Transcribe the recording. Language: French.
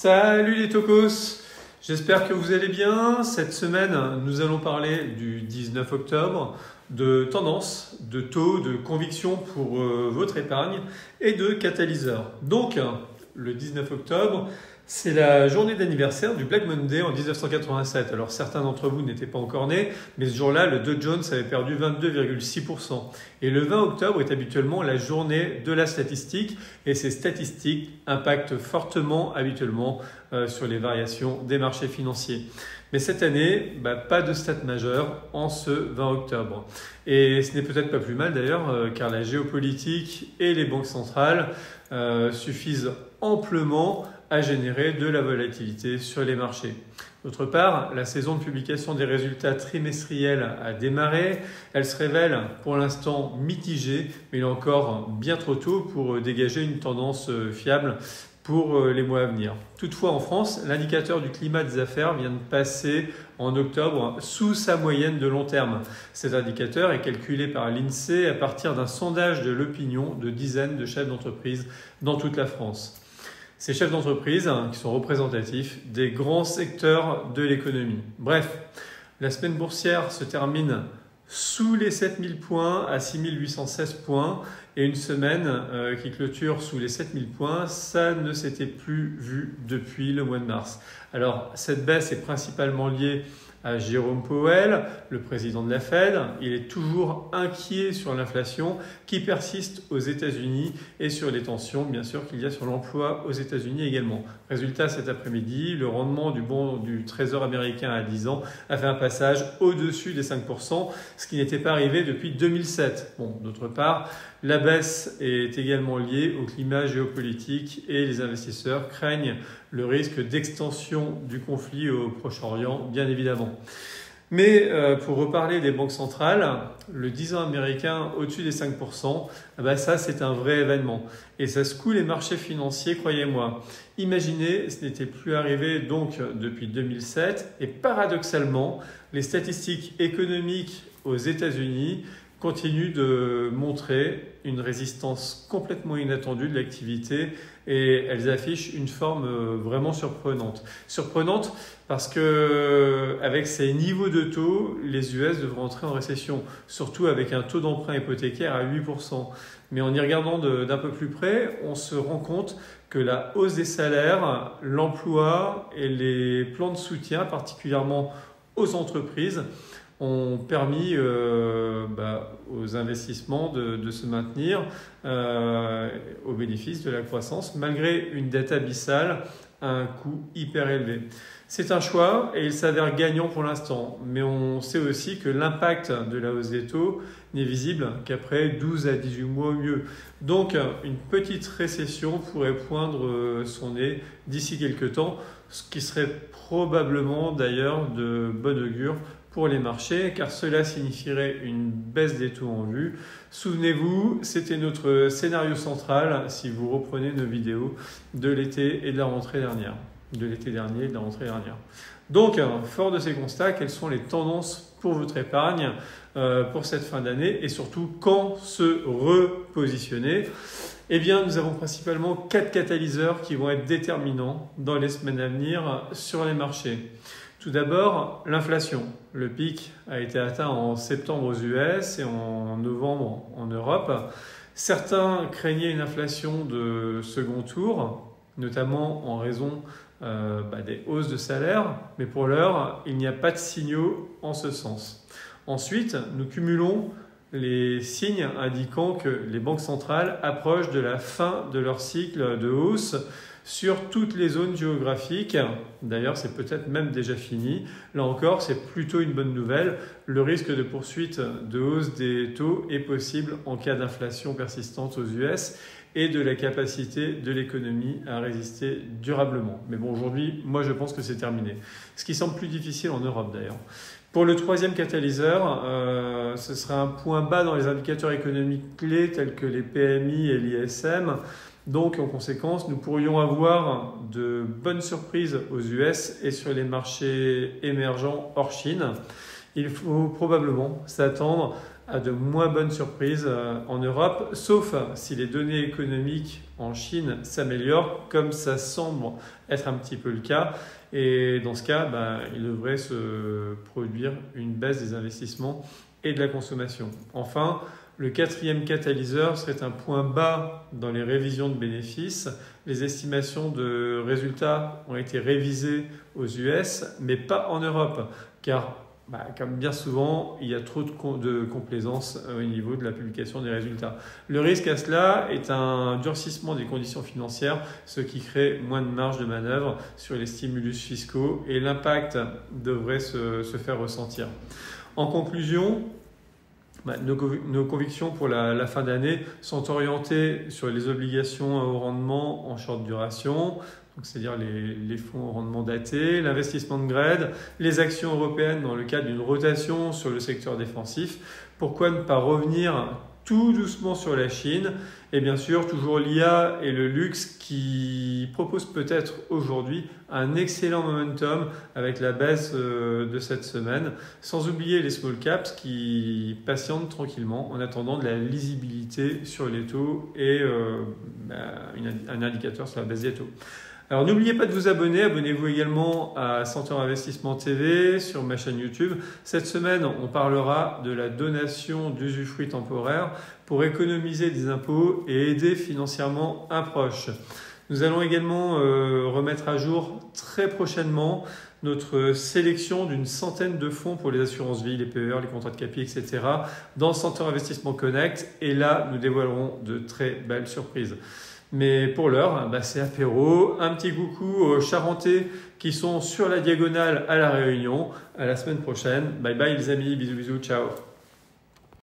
Salut les tocos, j'espère que vous allez bien. Cette semaine, nous allons parler du 19 octobre, de tendance, de taux, de conviction pour votre épargne et de catalyseur. Donc, le 19 octobre, c'est la journée d'anniversaire du Black Monday en 1987. Alors certains d'entre vous n'étaient pas encore nés, mais ce jour-là, le Dow Jones avait perdu 22,6%. Et le 20 octobre est habituellement la journée de la statistique, et ces statistiques impactent fortement habituellement sur les variations des marchés financiers. Mais cette année, pas de stats majeures en ce 20 octobre. Et ce n'est peut-être pas plus mal d'ailleurs, car la géopolitique et les banques centrales suffisent amplement à générer de la volatilité sur les marchés. D'autre part, la saison de publication des résultats trimestriels a démarré. Elle se révèle pour l'instant mitigée, mais il est encore bien trop tôt pour dégager une tendance fiable pour les mois à venir. Toutefois, en France, l'indicateur du climat des affaires vient de passer en octobre sous sa moyenne de long terme. Cet indicateur est calculé par l'INSEE à partir d'un sondage de l'opinion de dizaines de chefs d'entreprise dans toute la France. Ces chefs d'entreprise qui sont représentatifs des grands secteurs de l'économie. Bref, la semaine boursière se termine sous les 7000 points à 6816 points et une semaine qui clôture sous les 7000 points, ça ne s'était plus vu depuis le mois de mars. Alors cette baisse est principalement liée à Jérôme Powell, le président de la Fed. Il est toujours inquiet sur l'inflation qui persiste aux États-Unis et sur les tensions, bien sûr, qu'il y a sur l'emploi aux États-Unis également. Résultat, cet après-midi, le rendement du bond du Trésor américain à 10 ans a fait un passage au-dessus des 5%, ce qui n'était pas arrivé depuis 2007. Bon, d'autre part, la baisse est également liée au climat géopolitique et les investisseurs craignent le risque d'extension du conflit au Proche-Orient, bien évidemment. Mais pour reparler des banques centrales, le 10 ans américain au-dessus des 5%, ça c'est un vrai événement. Et ça secoue les marchés financiers, croyez-moi. Imaginez, ce n'était plus arrivé donc depuis 2007. Et paradoxalement, les statistiques économiques aux États-Unis continuent de montrer une résistance complètement inattendue de l'activité et elles affichent une forme vraiment surprenante. Surprenante parce que avec ces niveaux de taux, les US devraient entrer en récession, surtout avec un taux d'emprunt hypothécaire à 8%. Mais en y regardant d'un peu plus près, on se rend compte que la hausse des salaires, l'emploi et les plans de soutien, particulièrement aux entreprises, ont permis aux investissements de se maintenir au bénéfice de la croissance, malgré une dette abyssale à un coût hyper élevé. C'est un choix et il s'avère gagnant pour l'instant, mais on sait aussi que l'impact de la hausse des taux n'est visible qu'après 12 à 18 mois au mieux. Donc une petite récession pourrait poindre son nez d'ici quelques temps, ce qui serait probablement d'ailleurs de bon augure pour les marchés, car cela signifierait une baisse des taux en vue. Souvenez-vous, c'était notre scénario central si vous reprenez nos vidéos de l'été et de la rentrée dernière. De l'été dernier et de la rentrée dernière. Donc, fort de ces constats, quelles sont les tendances pour votre épargne pour cette fin d'année et surtout quand se repositionner? Eh bien, nous avons principalement 4 catalyseurs qui vont être déterminants dans les semaines à venir sur les marchés. Tout d'abord, l'inflation. Le pic a été atteint en septembre aux US et en novembre en Europe. Certains craignaient une inflation de second tour, notamment en raison des hausses de salaire, mais pour l'heure, il n'y a pas de signaux en ce sens. Ensuite, nous cumulons les signes indiquant que les banques centrales approchent de la fin de leur cycle de hausse sur toutes les zones géographiques. D'ailleurs, c'est peut-être même déjà fini. Là encore, c'est plutôt une bonne nouvelle. Le risque de poursuite de hausse des taux est possible en cas d'inflation persistante aux US et de la capacité de l'économie à résister durablement. Mais bon, aujourd'hui, moi, je pense que c'est terminé. Ce qui semble plus difficile en Europe, d'ailleurs. Pour le troisième catalyseur, ce sera un point bas dans les indicateurs économiques clés tels que les PMI et l'ISM. Donc, en conséquence, nous pourrions avoir de bonnes surprises aux US et sur les marchés émergents hors Chine. Il faut probablement s'attendre à de moins bonnes surprises en Europe, sauf si les données économiques en Chine s'améliorent, comme ça semble être un petit peu le cas. Et dans ce cas, il devrait se produire une baisse des investissements et de la consommation. Enfin, le quatrième catalyseur serait un point bas dans les révisions de bénéfices. Les estimations de résultats ont été révisées aux US, mais pas en Europe, car comme bien souvent, il y a trop de complaisance au niveau de la publication des résultats. Le risque à cela est un durcissement des conditions financières, ce qui crée moins de marge de manœuvre sur les stimulus fiscaux et l'impact devrait se faire ressentir. En conclusion, nos convictions pour la fin d'année sont orientées sur les obligations au rendement en short duration, c'est-à-dire les fonds au rendement daté, l'investissement de grade, les actions européennes dans le cadre d'une rotation sur le secteur défensif. Pourquoi ne pas revenir tout doucement sur la Chine? Et bien sûr, toujours l'IA et le luxe qui proposent peut-être aujourd'hui un excellent momentum avec la baisse de cette semaine, sans oublier les small caps qui patientent tranquillement en attendant de la lisibilité sur les taux et un indicateur sur la baisse des taux. Alors n'oubliez pas de vous abonner, abonnez-vous également à Centaure Investissement TV sur ma chaîne YouTube. Cette semaine, on parlera de la donation d'usufruit temporaire pour économiser des impôts et aider financièrement un proche. Nous allons également remettre à jour très prochainement notre sélection d'une centaine de fonds pour les assurances vie, les PER, les contrats de capi, etc. dans Centaure Investissement Connect. Et là, nous dévoilerons de très belles surprises. Mais pour l'heure, c'est apéro. Un petit coucou aux Charentais qui sont sur la diagonale à La Réunion. À la semaine prochaine. Bye bye les amis, bisous bisous, ciao.